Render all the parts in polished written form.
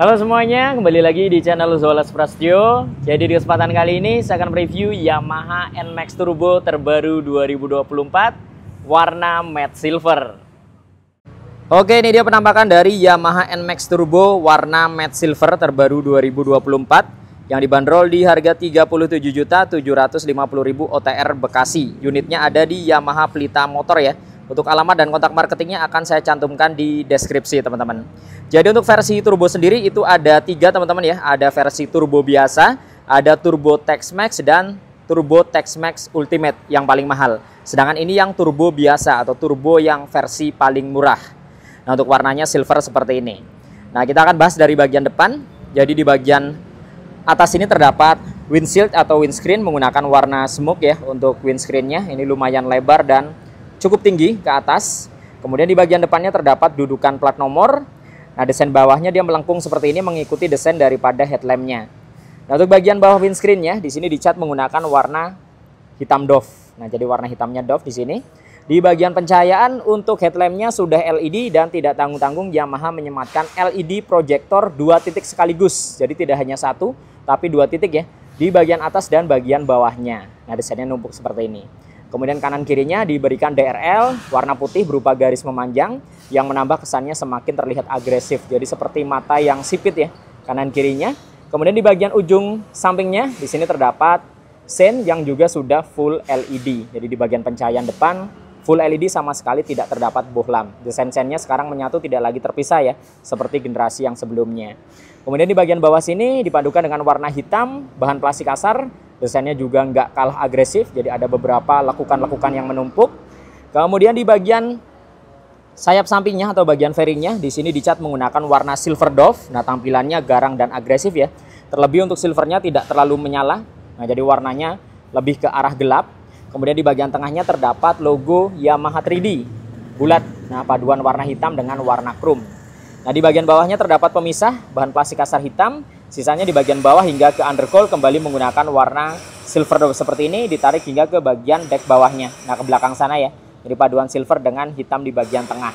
Halo semuanya, kembali lagi di channel Zolas Prasetyo. Jadi di kesempatan kali ini saya akan mereview Yamaha NMAX Turbo terbaru 2024 warna matte silver. Oke, ini dia penampakan dari Yamaha NMAX Turbo warna matte silver terbaru 2024 yang dibanderol di harga 37.750.000 OTR Bekasi. Unitnya ada di Yamaha Pelita Motor ya. Untuk alamat dan kontak marketingnya akan saya cantumkan di deskripsi teman-teman. Jadi untuk versi turbo sendiri itu ada 3 teman-teman ya. Ada versi turbo biasa, ada turbo Tex-Max dan turbo Tex-Max Ultimate yang paling mahal. Sedangkan ini yang turbo biasa atau turbo yang versi paling murah. Nah untuk warnanya silver seperti ini. Nah kita akan bahas dari bagian depan. Jadi di bagian atas ini terdapat windshield atau windscreen menggunakan warna smoke ya. Untuk windscreennya ini lumayan lebar dan cukup tinggi ke atas. Kemudian di bagian depannya terdapat dudukan plat nomor. Nah, desain bawahnya dia melengkung seperti ini mengikuti desain daripada headlampnya. Nah, untuk bagian bawah windscreennya di sini dicat menggunakan warna hitam doff. Nah, jadi warna hitamnya doff di sini. Di bagian pencahayaan untuk headlampnya sudah LED dan tidak tanggung-tanggung Yamaha menyematkan LED proyektor 2 titik sekaligus. Jadi tidak hanya 1 tapi 2 titik ya di bagian atas dan bagian bawahnya. Nah, desainnya numpuk seperti ini. Kemudian kanan kirinya diberikan DRL warna putih berupa garis memanjang yang menambah kesannya semakin terlihat agresif. Jadi seperti mata yang sipit ya kanan kirinya. Kemudian di bagian ujung sampingnya di sini terdapat sen yang juga sudah full LED. Jadi di bagian pencahayaan depan full LED sama sekali tidak terdapat bohlam. Desain sennya sekarang menyatu tidak lagi terpisah ya seperti generasi yang sebelumnya. Kemudian di bagian bawah sini dipadukan dengan warna hitam, bahan plastik kasar. Desainnya juga nggak kalah agresif, jadi ada beberapa lekukan-lekukan yang menumpuk. Kemudian di bagian sayap sampingnya atau bagian fairingnya di sini dicat menggunakan warna silver doff. Nah tampilannya garang dan agresif ya. Terlebih untuk silvernya tidak terlalu menyala. Nah jadi warnanya lebih ke arah gelap. Kemudian di bagian tengahnya terdapat logo Yamaha 3D bulat. Nah paduan warna hitam dengan warna chrome. Nah di bagian bawahnya terdapat pemisah bahan plastik kasar hitam. Sisanya di bagian bawah hingga ke undercoil kembali menggunakan warna silver doff seperti ini, ditarik hingga ke bagian deck bawahnya. Nah ke belakang sana ya, jadi paduan silver dengan hitam di bagian tengah.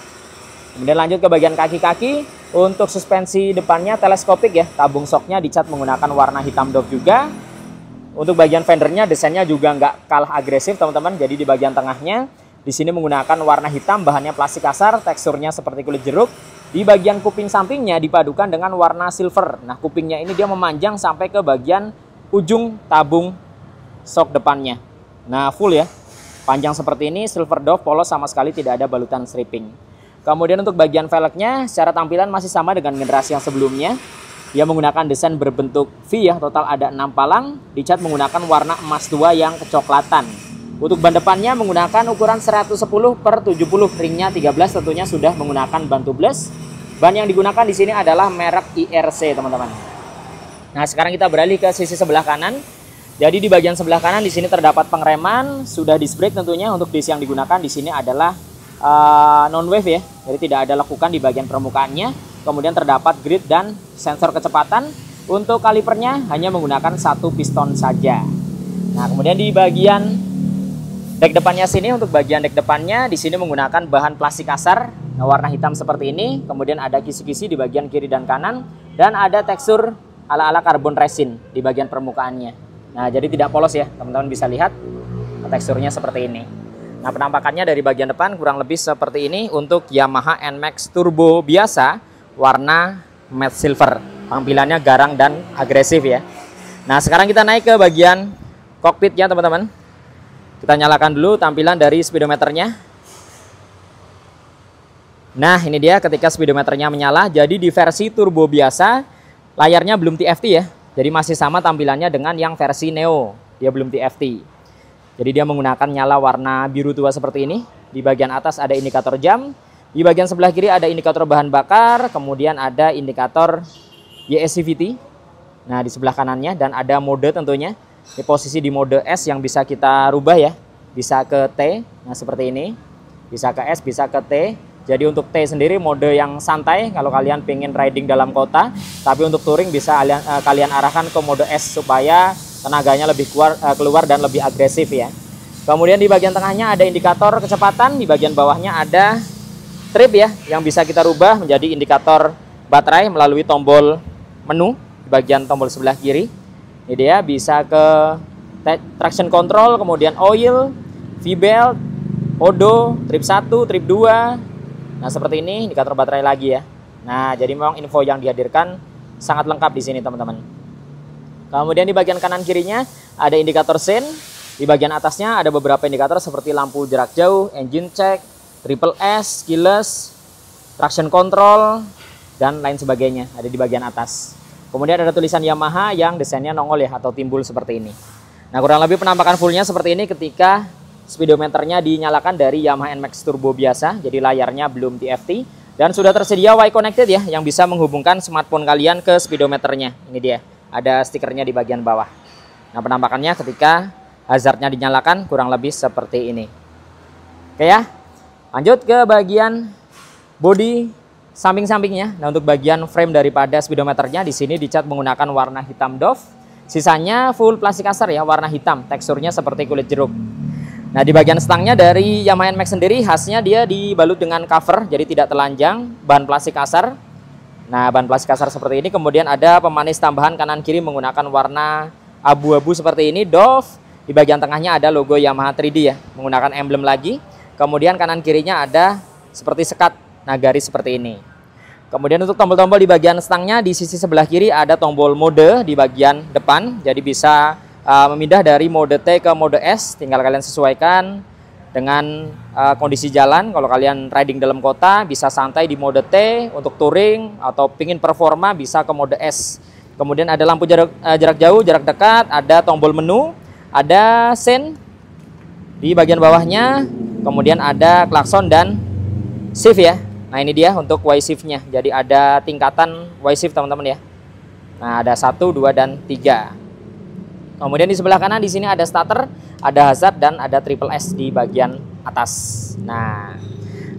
Kemudian lanjut ke bagian kaki-kaki. Untuk suspensi depannya teleskopik ya, tabung shocknya dicat menggunakan warna hitam doff juga. Untuk bagian fendernya desainnya juga nggak kalah agresif teman-teman. Jadi di bagian tengahnya di sini menggunakan warna hitam, bahannya plastik kasar, teksturnya seperti kulit jeruk. Di bagian kuping sampingnya dipadukan dengan warna silver. Nah kupingnya ini dia memanjang sampai ke bagian ujung tabung shock depannya. Nah full ya, panjang seperti ini, silver doff, polos sama sekali tidak ada balutan stripping. Kemudian untuk bagian velgnya secara tampilan masih sama dengan generasi yang sebelumnya. Dia menggunakan desain berbentuk V ya, total ada 6 palang, dicat menggunakan warna emas tua yang kecoklatan. Untuk ban depannya menggunakan ukuran 110/70, ringnya 13, tentunya sudah menggunakan ban tubeless. Ban yang digunakan di sini adalah merek IRC, teman-teman. Nah, sekarang kita beralih ke sisi sebelah kanan. Jadi di bagian sebelah kanan di sini terdapat pengereman, sudah disc brake tentunya. Untuk disc yang digunakan di sini adalah non wave ya. Jadi tidak ada lekukan di bagian permukaannya. Kemudian terdapat grid dan sensor kecepatan. Untuk kalipernya hanya menggunakan 1 piston saja. Nah, kemudian di bagian dek depannya sini, untuk bagian dek depannya di sini menggunakan bahan plastik kasar warna hitam seperti ini. Kemudian ada kisi-kisi di bagian kiri dan kanan dan ada tekstur ala-ala karbon resin di bagian permukaannya. Nah, jadi tidak polos ya, teman-teman bisa lihat teksturnya seperti ini. Nah, penampakannya dari bagian depan kurang lebih seperti ini untuk Yamaha NMAX Turbo biasa warna matte silver. Tampilannya garang dan agresif ya. Nah, sekarang kita naik ke bagian kokpitnya, teman-teman. Kita nyalakan dulu tampilan dari speedometernya. Nah ini dia ketika speedometernya menyala. Jadi di versi turbo biasa layarnya belum TFT ya. Jadi masih sama tampilannya dengan yang versi Neo. Dia belum TFT. Jadi dia menggunakan nyala warna biru tua seperti ini. Di bagian atas ada indikator jam. Di bagian sebelah kiri ada indikator bahan bakar. Kemudian ada indikator YSCVT. Nah di sebelah kanannya dan ada mode tentunya. Ini posisi di mode S yang bisa kita rubah ya. Bisa ke T, nah seperti ini. Bisa ke S, bisa ke T. Jadi untuk T sendiri mode yang santai kalau kalian pengen riding dalam kota. Tapi untuk touring bisa kalian arahkan ke mode S supaya tenaganya lebih keluar dan lebih agresif ya. Kemudian di bagian tengahnya ada indikator kecepatan. Di bagian bawahnya ada trip ya, yang bisa kita rubah menjadi indikator baterai melalui tombol menu di bagian tombol sebelah kiri. Ini dia, bisa ke traction control, kemudian oil, V-belt, odo, trip 1, trip 2. Nah, seperti ini, indikator baterai lagi ya. Nah, jadi memang info yang dihadirkan sangat lengkap di sini, teman-teman. Kemudian di bagian kanan kirinya ada indikator SIN. Di bagian atasnya ada beberapa indikator seperti lampu jarak jauh, engine check, triple S, keyless, traction control, dan lain sebagainya. Ada di bagian atas. Kemudian ada tulisan Yamaha yang desainnya nongol ya, atau timbul seperti ini. Nah, kurang lebih penampakan fullnya seperti ini ketika speedometernya dinyalakan dari Yamaha NMAX Turbo biasa. Jadi layarnya belum TFT. Dan sudah tersedia Y Connected ya, yang bisa menghubungkan smartphone kalian ke speedometernya. Ini dia, ada stikernya di bagian bawah. Nah, penampakannya ketika hazardnya dinyalakan kurang lebih seperti ini. Oke ya, lanjut ke bagian bodi samping-sampingnya. Nah, untuk bagian frame daripada speedometernya di sini dicat menggunakan warna hitam doff. Sisanya full plastik kasar ya, warna hitam. Teksturnya seperti kulit jeruk. Nah, di bagian stangnya dari Yamaha NMAX sendiri khasnya dia dibalut dengan cover, jadi tidak telanjang, bahan plastik kasar. Nah, bahan plastik kasar seperti ini. Kemudian ada pemanis tambahan kanan kiri menggunakan warna abu-abu seperti ini, doff. Di bagian tengahnya ada logo Yamaha 3D ya, menggunakan emblem lagi. Kemudian kanan kirinya ada seperti sekat nagari seperti ini. Kemudian untuk tombol-tombol di bagian stangnya di sisi sebelah kiri ada tombol mode di bagian depan. Jadi bisa memindah dari mode T ke mode S, tinggal kalian sesuaikan dengan kondisi jalan. Kalau kalian riding dalam kota bisa santai di mode T, untuk touring atau pingin performa bisa ke mode S. Kemudian ada lampu jarak jauh, jarak dekat, ada tombol menu, ada SIN di bagian bawahnya, kemudian ada klakson dan shift ya. Nah, ini dia untuk Y shift-nya. Jadi ada tingkatan Y shift teman-teman ya. Nah, ada 1, 2, dan 3. Kemudian di sebelah kanan di sini ada starter, ada hazard, dan ada triple S di bagian atas. Nah,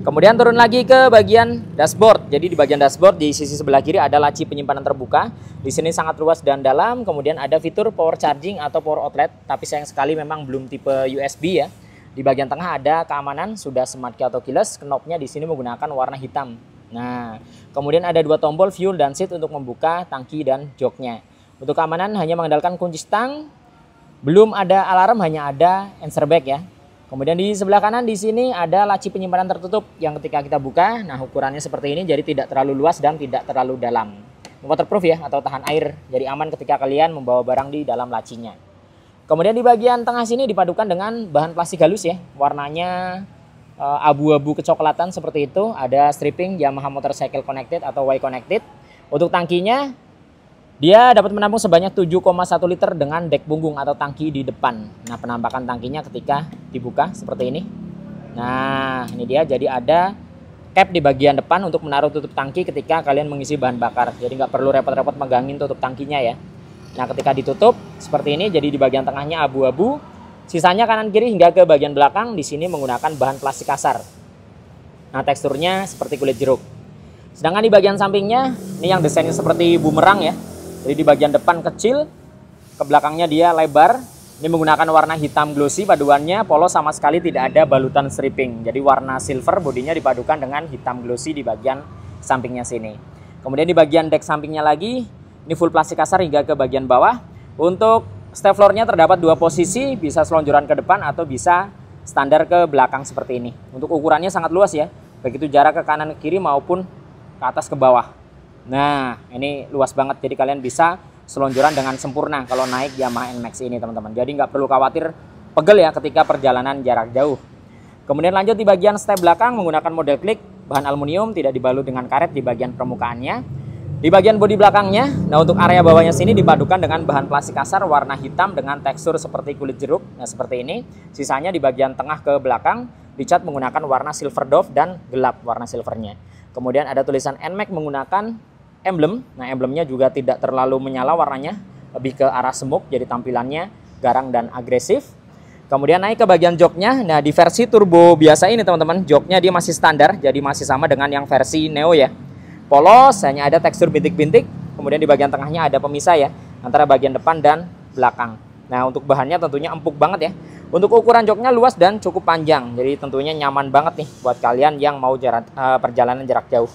kemudian turun lagi ke bagian dashboard. Jadi di bagian dashboard di sisi sebelah kiri ada laci penyimpanan terbuka. Di sini sangat luas dan dalam. Kemudian ada fitur power charging atau power outlet, tapi sayang sekali memang belum tipe USB ya. Di bagian tengah ada keamanan, sudah smart key atau keyless. Knopnya di sini menggunakan warna hitam. Nah, kemudian ada 2 tombol fuel dan seat untuk membuka tangki dan joknya. Untuk keamanan hanya mengandalkan kunci stang. Belum ada alarm, hanya ada answer back ya. Kemudian di sebelah kanan di sini ada laci penyimpanan tertutup yang ketika kita buka, nah ukurannya seperti ini, jadi tidak terlalu luas dan tidak terlalu dalam. Waterproof ya, atau tahan air, jadi aman ketika kalian membawa barang di dalam lacinya. Kemudian di bagian tengah sini dipadukan dengan bahan plastik halus ya, warnanya abu-abu kecoklatan seperti itu. Ada stripping Yamaha Motorcycle Connected atau Y Connected. Untuk tangkinya dia dapat menampung sebanyak 7,1 liter dengan dek punggung atau tangki di depan. Nah, penampakan tangkinya ketika dibuka seperti ini. Nah, ini dia, jadi ada cap di bagian depan untuk menaruh tutup tangki ketika kalian mengisi bahan bakar. Jadi nggak perlu repot-repot megangin tutup tangkinya ya. Nah, ketika ditutup seperti ini, jadi di bagian tengahnya abu-abu. Sisanya kanan kiri hingga ke bagian belakang di sini menggunakan bahan plastik kasar. Nah, teksturnya seperti kulit jeruk. Sedangkan di bagian sampingnya, ini yang desainnya seperti bumerang ya. Jadi di bagian depan kecil, ke belakangnya dia lebar. Ini menggunakan warna hitam glossy, paduannya polos, sama sekali tidak ada balutan stripping. Jadi warna silver, bodinya dipadukan dengan hitam glossy di bagian sampingnya sini. Kemudian di bagian dek sampingnya lagi, ini full plastik kasar hingga ke bagian bawah. Untuk step floor-nya terdapat 2 posisi, bisa selonjoran ke depan atau bisa standar ke belakang seperti ini. Untuk ukurannya sangat luas ya, begitu jarak ke kanan ke kiri maupun ke atas ke bawah. Nah, ini luas banget, jadi kalian bisa selonjoran dengan sempurna kalau naik Yamaha NMAX ini teman-teman. Jadi nggak perlu khawatir pegel ya ketika perjalanan jarak jauh. Kemudian lanjut di bagian step belakang menggunakan model klik, bahan aluminium, tidak dibalut dengan karet di bagian permukaannya. Di bagian bodi belakangnya, nah untuk area bawahnya sini dipadukan dengan bahan plastik kasar warna hitam dengan tekstur seperti kulit jeruk. Nah seperti ini. Sisanya di bagian tengah ke belakang dicat menggunakan warna silver doff dan gelap warna silvernya. Kemudian ada tulisan NMAX menggunakan emblem. Nah emblemnya juga tidak terlalu menyala warnanya, lebih ke arah smoke, jadi tampilannya garang dan agresif. Kemudian naik ke bagian joknya. Nah di versi turbo biasa ini teman-teman, joknya dia masih standar, jadi masih sama dengan yang versi Neo ya. Polos, hanya ada tekstur bintik-bintik. Kemudian di bagian tengahnya ada pemisah ya, antara bagian depan dan belakang. Nah untuk bahannya tentunya empuk banget ya. Untuk ukuran joknya luas dan cukup panjang, jadi tentunya nyaman banget nih buat kalian yang mau perjalanan jarak jauh.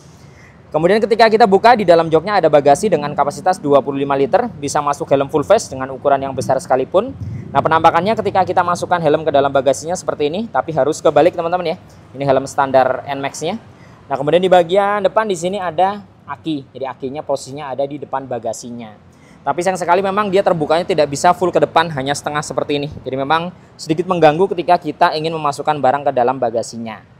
Kemudian ketika kita buka, di dalam joknya ada bagasi dengan kapasitas 25 liter, bisa masuk helm full face dengan ukuran yang besar sekalipun. Nah, penampakannya ketika kita masukkan helm ke dalam bagasinya seperti ini, tapi harus kebalik teman-teman ya. Ini helm standar NMAX-nya. Nah, kemudian di bagian depan di sini ada aki. Jadi akinya posisinya ada di depan bagasinya. Tapi sayang sekali memang dia terbukanya tidak bisa full ke depan, hanya setengah seperti ini. Jadi memang sedikit mengganggu ketika kita ingin memasukkan barang ke dalam bagasinya.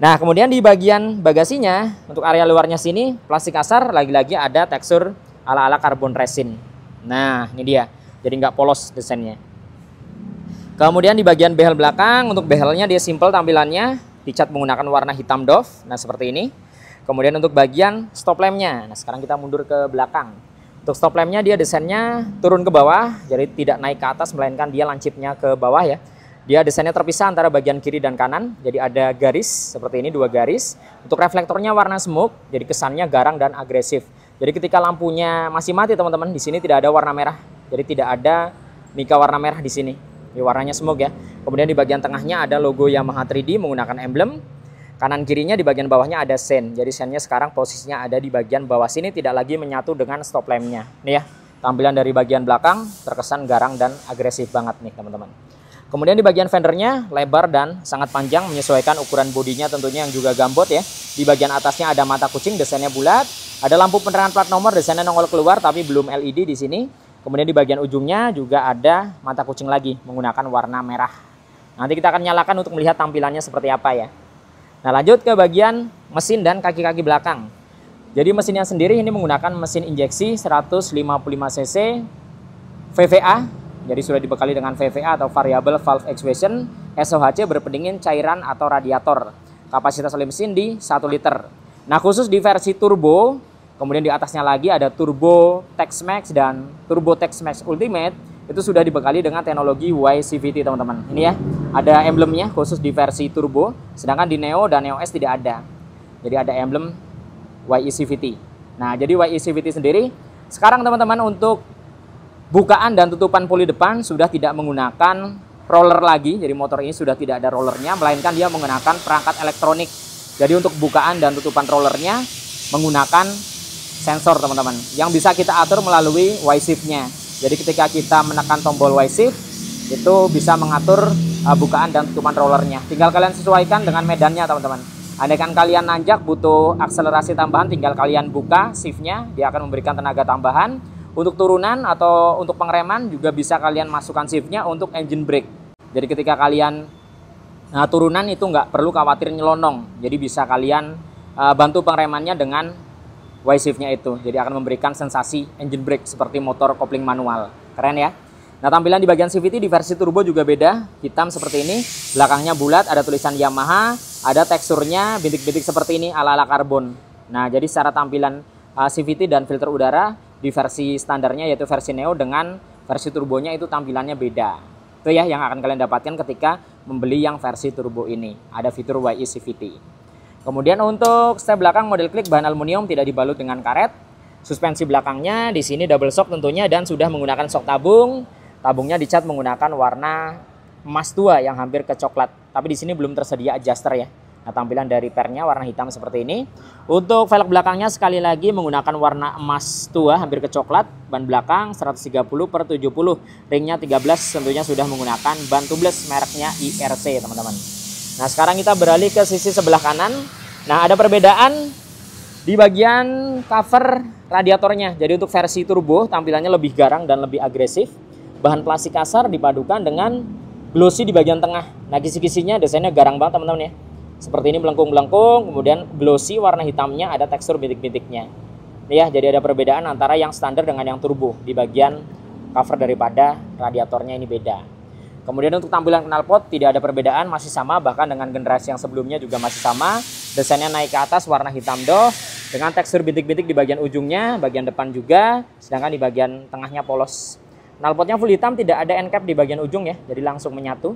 Nah, kemudian di bagian bagasinya, untuk area luarnya sini, plastik kasar, lagi-lagi ada tekstur ala-ala karbon resin. Nah, ini dia. Jadi nggak polos desainnya. Kemudian di bagian behel belakang, untuk behelnya dia simple tampilannya, dicat menggunakan warna hitam doff. Nah, seperti ini. Kemudian untuk bagian stop lampnya, nah sekarang kita mundur ke belakang. Untuk stop lampnya dia desainnya turun ke bawah, jadi tidak naik ke atas, melainkan dia lancipnya ke bawah ya. Dia desainnya terpisah antara bagian kiri dan kanan, jadi ada garis seperti ini, 2 garis. Untuk reflektornya warna smoke, jadi kesannya garang dan agresif. Jadi ketika lampunya masih mati teman-teman, di sini tidak ada warna merah, jadi tidak ada mika warna merah di sini. Ini warnanya smoke ya. Kemudian di bagian tengahnya ada logo Yamaha 3D menggunakan emblem. Kanan kirinya di bagian bawahnya ada sen. Jadi sennya sekarang posisinya ada di bagian bawah sini, tidak lagi menyatu dengan stop lampnya. Nih ya, tampilan dari bagian belakang terkesan garang dan agresif banget nih teman-teman. Kemudian di bagian fendernya lebar dan sangat panjang, menyesuaikan ukuran bodinya tentunya yang juga gambot ya. Di bagian atasnya ada mata kucing, desainnya bulat. Ada lampu penerangan plat nomor, desainnya nongol keluar tapi belum LED di sini. Kemudian di bagian ujungnya juga ada mata kucing lagi menggunakan warna merah. Nanti kita akan nyalakan untuk melihat tampilannya seperti apa ya. Nah, lanjut ke bagian mesin dan kaki-kaki belakang. Jadi mesinnya sendiri ini menggunakan mesin injeksi 155 cc VVA. Jadi sudah dibekali dengan VVA atau Variable Valve Actuation, SOHC berpendingin cairan atau radiator. Kapasitas oleh mesin di 1 liter. Nah, khusus di versi turbo, kemudian di atasnya lagi ada Turbo Tex-Max dan Turbo Tex-Max Ultimate, itu sudah dibekali dengan teknologi YCVT teman-teman. Ini ya, ada emblemnya khusus di versi turbo, sedangkan di Neo dan Neo S tidak ada. Jadi ada emblem YCVT. Nah, jadi YCVT sendiri, sekarang teman-teman untuk bukaan dan tutupan poli depan sudah tidak menggunakan roller lagi. Jadi motor ini sudah tidak ada rollernya, melainkan dia menggunakan perangkat elektronik. Jadi untuk bukaan dan tutupan rollernya menggunakan sensor teman-teman, yang bisa kita atur melalui Y-shift-nya. Jadi ketika kita menekan tombol Y-shift, itu bisa mengatur bukaan dan tutupan rollernya. Tinggal kalian sesuaikan dengan medannya teman-teman. Andaikan kalian nanjak butuh akselerasi tambahan, tinggal kalian buka shift-nya, dia akan memberikan tenaga tambahan. Untuk turunan atau untuk pengereman juga bisa kalian masukkan shift-nya untuk engine brake. Jadi ketika kalian turunan itu nggak perlu khawatir nyelonong. Jadi bisa kalian bantu pengeremannya dengan Y-shift-nya itu. Jadi akan memberikan sensasi engine brake seperti motor kopling manual. Keren ya. Nah, tampilan di bagian CVT di versi turbo juga beda. Hitam seperti ini, belakangnya bulat, ada tulisan Yamaha, ada teksturnya bintik-bintik seperti ini ala-ala karbon. Nah, jadi secara tampilan CVT dan filter udara di versi standarnya yaitu versi Neo dengan versi turbonya itu tampilannya beda. Itu ya yang akan kalian dapatkan ketika membeli yang versi turbo ini. Ada fitur YE CVT. Kemudian untuk step belakang model klik bahan aluminium, tidak dibalut dengan karet. Suspensi belakangnya di sini double shock tentunya dan sudah menggunakan shock tabung. Tabungnya dicat menggunakan warna emas tua yang hampir ke coklat. Tapi di sini belum tersedia adjuster ya. Nah, tampilan dari pernya warna hitam seperti ini. Untuk velg belakangnya sekali lagi menggunakan warna emas tua hampir ke coklat. Ban belakang 130/70. Ringnya 13 tentunya sudah menggunakan ban tubeless mereknya IRC teman-teman. Nah, sekarang kita beralih ke sisi sebelah kanan. Nah, ada perbedaan di bagian cover radiatornya. Jadi untuk versi turbo tampilannya lebih garang dan lebih agresif. Bahan plastik kasar dipadukan dengan glossy di bagian tengah. Nah, kisi-kisinya desainnya garang banget teman-teman ya. Seperti ini melengkung-melengkung, kemudian glossy warna hitamnya ada tekstur bintik-bintiknya. Ya, jadi ada perbedaan antara yang standar dengan yang turbo. Di bagian cover daripada radiatornya ini beda. Kemudian untuk tampilan knalpot tidak ada perbedaan, masih sama, bahkan dengan generasi yang sebelumnya juga masih sama. Desainnya naik ke atas warna hitam doff dengan tekstur bintik-bintik di bagian ujungnya, bagian depan juga, sedangkan di bagian tengahnya polos. Knalpotnya full hitam, tidak ada end cap di bagian ujung ya, jadi langsung menyatu.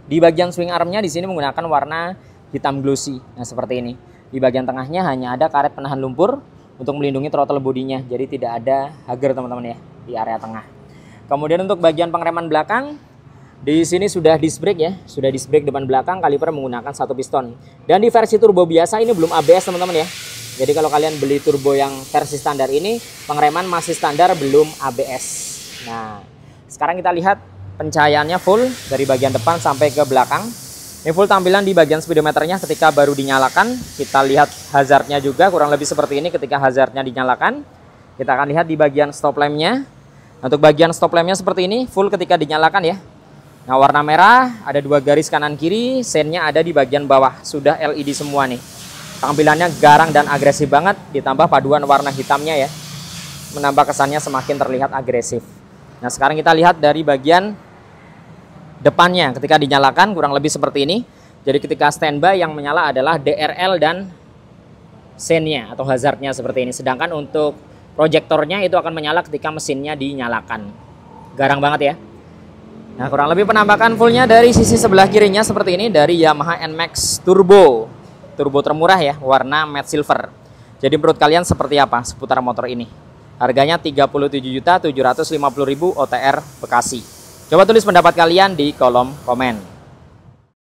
Di bagian swing armnya di sini menggunakan warna hitam glossy. Nah, seperti ini. Di bagian tengahnya hanya ada karet penahan lumpur untuk melindungi throttle bodinya, jadi tidak ada hager teman-teman ya di area tengah. Kemudian untuk bagian pengereman belakang, di sini sudah disc brake ya, sudah disc brake depan belakang, kaliper menggunakan 1 piston. Dan di versi turbo biasa ini belum ABS teman-teman ya. Jadi kalau kalian beli turbo yang versi standar ini, pengereman masih standar, belum ABS. Nah, sekarang kita lihat pencahayaannya full dari bagian depan sampai ke belakang. Ini full tampilan di bagian speedometernya ketika baru dinyalakan. Kita lihat hazardnya juga kurang lebih seperti ini ketika hazardnya dinyalakan. Kita akan lihat di bagian stop lampnya. Untuk bagian stop lampnya seperti ini, full ketika dinyalakan ya. Nah, warna merah, ada 2 garis kanan kiri, sennya ada di bagian bawah, sudah LED semua nih. Tampilannya garang dan agresif banget, ditambah paduan warna hitamnya ya, menambah kesannya semakin terlihat agresif. Nah, sekarang kita lihat dari bagian depannya ketika dinyalakan kurang lebih seperti ini. Jadi ketika standby yang menyala adalah DRL dan sennya atau hazardnya seperti ini. Sedangkan untuk proyektornya itu akan menyala ketika mesinnya dinyalakan. Garang banget ya. Nah, kurang lebih penampakan fullnya dari sisi sebelah kirinya seperti ini dari Yamaha NMAX Turbo. Turbo termurah ya, warna matte silver. Jadi menurut kalian seperti apa seputar motor ini? Harganya 37.750.000 OTR Bekasi. Coba tulis pendapat kalian di kolom komen.